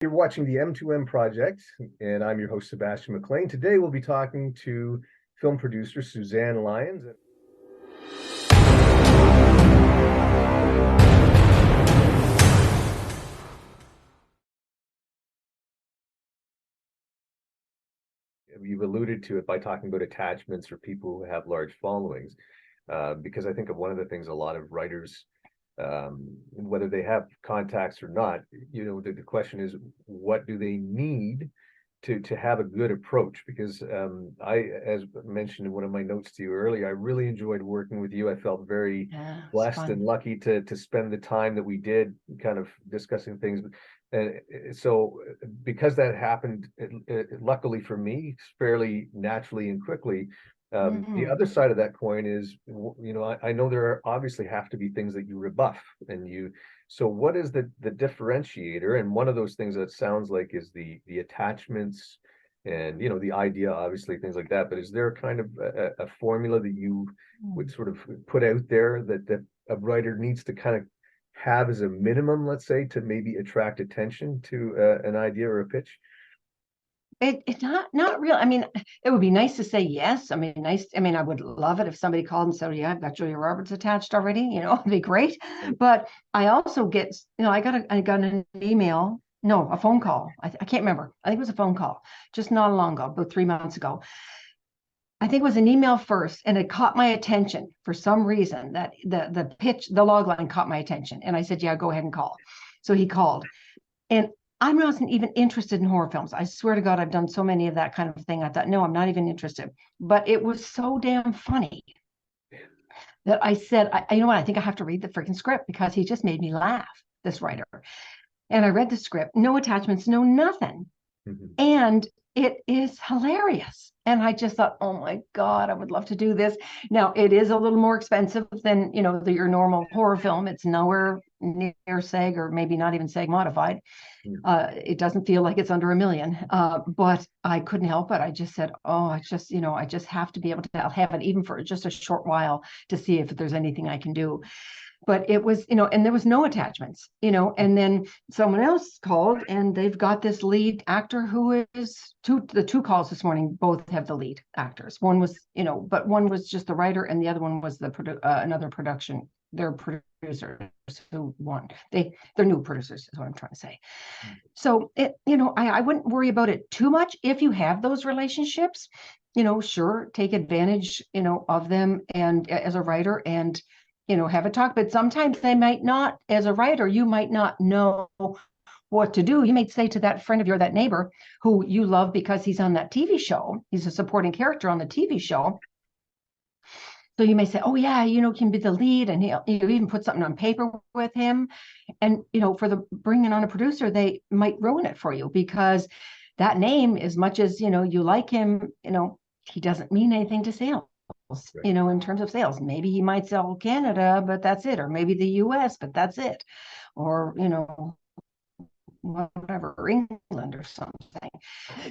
You're watching the M2M Project, and I'm your host, Sebastian MacLean. Today, we'll be talking to film producer Suzanne Lyons. You've alluded to it by talking about attachments for people who have large followings, because I think of one of the things a lot of writers, whether they have contacts or not, the question is, what do they need to have a good approach? Because as mentioned in one of my notes to you earlier, I really enjoyed working with you. I felt very blessed and lucky to spend the time that we did kind of discussing things. And so because that happened, luckily for me, fairly naturally and quickly. The other side of that coin is, I know there obviously have to be things that you rebuff, so what is the differentiator? And one of those things that sounds like is the attachments and, the idea, obviously, things like that. But is there kind of a formula that you would sort of put out there that a writer needs to kind of have as a minimum, let's say, to maybe attract attention to an idea or a pitch? It's not real. I mean, it would be nice to say yes. I mean, I would love it if somebody called and said, "Yeah, I've got Julia Roberts attached already." It'd be great. But I also get, I got an email, no, a phone call. I can't remember. I think it was a phone call, just not long ago, about 3 months ago. I think it was an email first, and it caught my attention for some reason. That the pitch, the log line caught my attention, and I said, "Yeah, go ahead and call." So he called, and I wasn't even interested in horror films. I swear to God, I've done so many of that kind of thing. I thought, no, I'm not even interested. But it was so damn funny that I said, you know what? I think I have to read the freaking script because he just made me laugh, this writer. And I read the script, no attachments, no nothing. And it is hilarious. And I just thought, oh my God, I would love to do this. Now, it is a little more expensive than, your normal horror film. It's nowhere near SEG, or maybe not even SEG modified. It doesn't feel like it's under $1 million, but I couldn't help it. I just said, oh, I just have to be able to have it even for just a short while to see if there's anything I can do. But it was, and there was no attachments, and then someone else called, and they've got this lead actor who is the two calls this morning, both have the lead actors. One was, but one was just the writer, and the other one was another production. They're producers who won. They're new producers is what I'm trying to say. So I wouldn't worry about it too much. If you have those relationships, sure, take advantage, of them, and as a writer, and have a talk. But sometimes they might not, as a writer, you might not know what to do. You might say to that friend of yours, that neighbor who you love because he's on that TV show, he's a supporting character on the TV show. So you may say, oh yeah, can be the lead, and you even put something on paper with him. And, for the bringing on a producer, they might ruin it for you, because that name, as much as, you like him, he doesn't mean anything to sales. Right. In terms of sales, maybe he might sell Canada, but that's it, or maybe the US, but that's it, or whatever, England or something.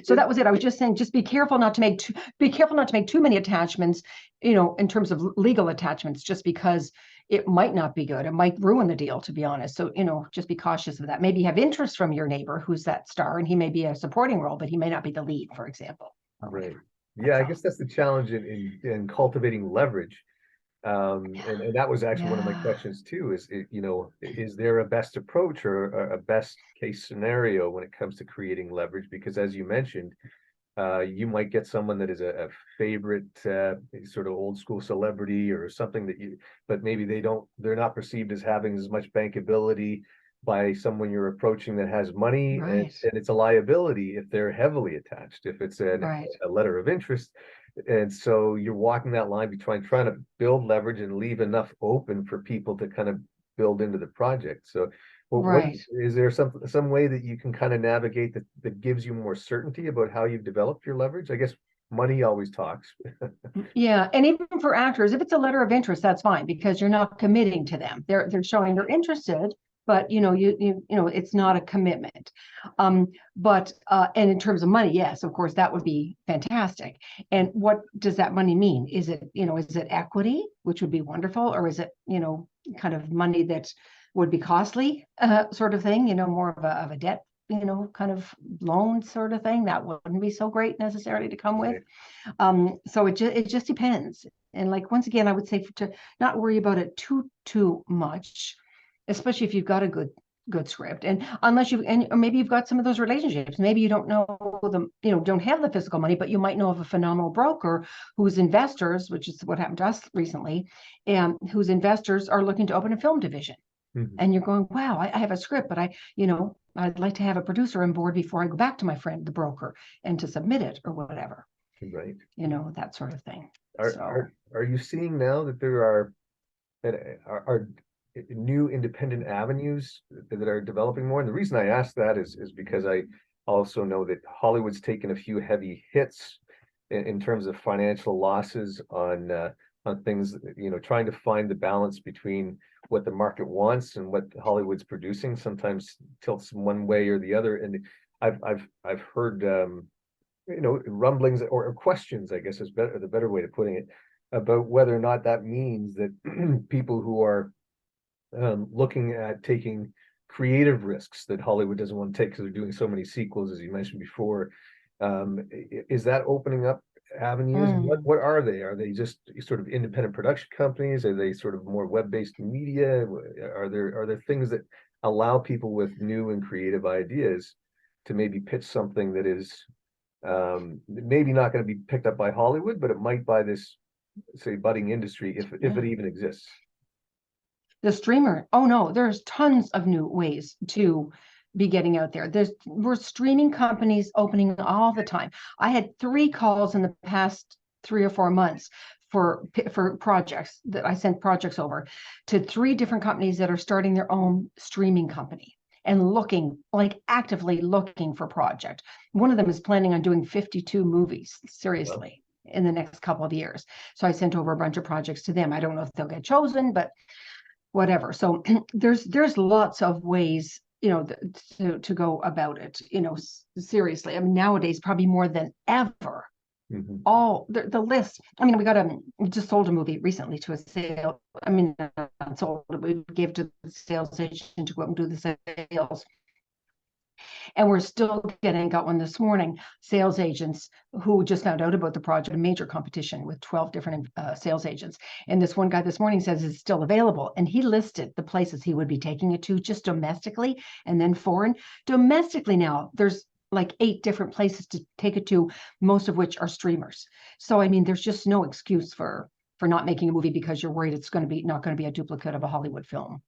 So that was it. I was just saying, just be careful not to make too many attachments, in terms of legal attachments, just because it might not be good. It might ruin the deal, to be honest. So, just be cautious of that. Maybe have interest from your neighbor who's that star, and he may be a supporting role, but he may not be the lead, for example. Right. Yeah, I guess that's the challenge in cultivating leverage. And that was actually one of my questions too, is there a best approach or a best case scenario when it comes to creating leverage? Because as you mentioned, you might get someone that is a favorite sort of old school celebrity or something but maybe they're not perceived as having as much bankability by someone you're approaching that has money, right. and it's a liability if they're heavily attached, if it's a letter of interest. And so you're walking that line between trying to build leverage and leave enough open for people to kind of build into the project. So is there some way that you can kind of navigate that gives you more certainty about how you've developed your leverage? I guess money always talks. Yeah, and even for actors, if it's a letter of interest, that's fine, because you're not committing to them. They're showing they're interested, but it's not a commitment. But and in terms of money, yes, of course, that would be fantastic. And what does that money mean? Is it equity, which would be wonderful, or is it kind of money that would be costly, sort of thing, more of a debt kind of loan sort of thing. That wouldn't be so great necessarily to come with. Right. So it just depends. And like, once again, I would say to not worry about it too much, especially if you've got a good script. And unless or maybe you've got some of those relationships. Maybe you don't know them, don't have the physical money, but you might know of a phenomenal broker whose investors, which is what happened to us recently, and whose investors are looking to open a film division. Mhm. And you're going, wow, I have a script, but I'd like to have a producer on board before I go back to my friend, the broker, and to submit it or whatever, Right. that sort of thing. Are, So are you seeing now that there are new independent avenues that are developing more? And the reason I ask that is because I also know that Hollywood's taken a few heavy hits in terms of financial losses on things, trying to find the balance between what the market wants and what Hollywood's producing sometimes tilts one way or the other. And I've heard rumblings or questions, I guess is the better way of putting it, about whether or not that means that people who are looking at taking creative risks that Hollywood doesn't want to take because they're doing so many sequels, as you mentioned before, is that opening up avenues? What are they? Are they just sort of independent production companies? Are they sort of more web-based media? Are there things that allow people with new and creative ideas to maybe pitch something that is maybe not going to be picked up by Hollywood, but it might by this, say, budding industry if it even exists? The streamer, oh no, there's tons of new ways to be getting out there. We're streaming companies opening all the time. I had 3 calls in the past 3 or 4 months for projects that I sent projects over to 3 different companies that are starting their own streaming company and actively looking for project. One of them is planning on doing 52 movies, seriously, in the next couple of years. So I sent over a bunch of projects to them. I don't know if they'll get chosen, but whatever. So there's lots of ways, to go about it, seriously. I mean, nowadays, probably more than ever, all the list. I mean, we just sold a movie recently to a sale. I mean, sold it. We gave to the sales agent to go out and do the sales. And we're still got one this morning, sales agents who just found out about the project, a major competition with 12 different sales agents. And this one guy this morning says it's still available. And he listed the places he would be taking it to just domestically and then foreign. Domestically now, there's like 8 different places to take it to, most of which are streamers. So, I mean, there's just no excuse for not making a movie because you're worried it's not going to be a duplicate of a Hollywood film.